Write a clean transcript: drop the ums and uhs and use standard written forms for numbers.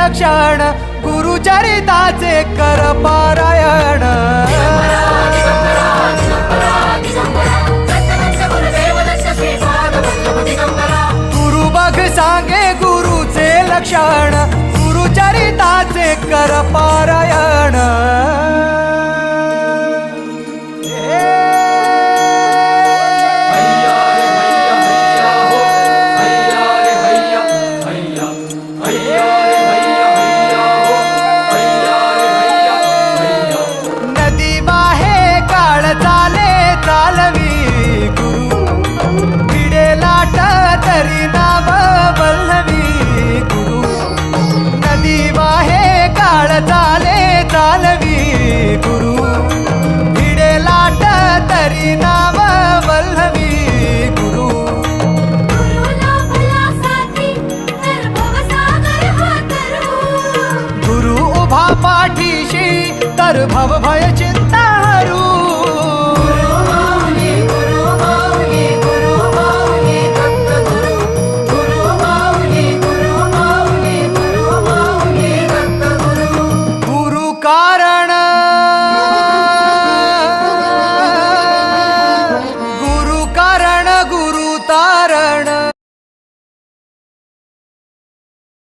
लक्षण गुरुचरिताचे कर पारायण गुरु बघ सांगे गुरुचे लक्षण गुरुचरिताचे कर पारायण नदी वाहे काळ चाले चालवी गुरु भिडे लाट तरी नाव वल्लवी गुरु नदी वाहे काळ चाले चालवी गुरु भिडे लाट तरी नाव वल्लवी गुरु गुरु उभा पाठीशी तर भव भय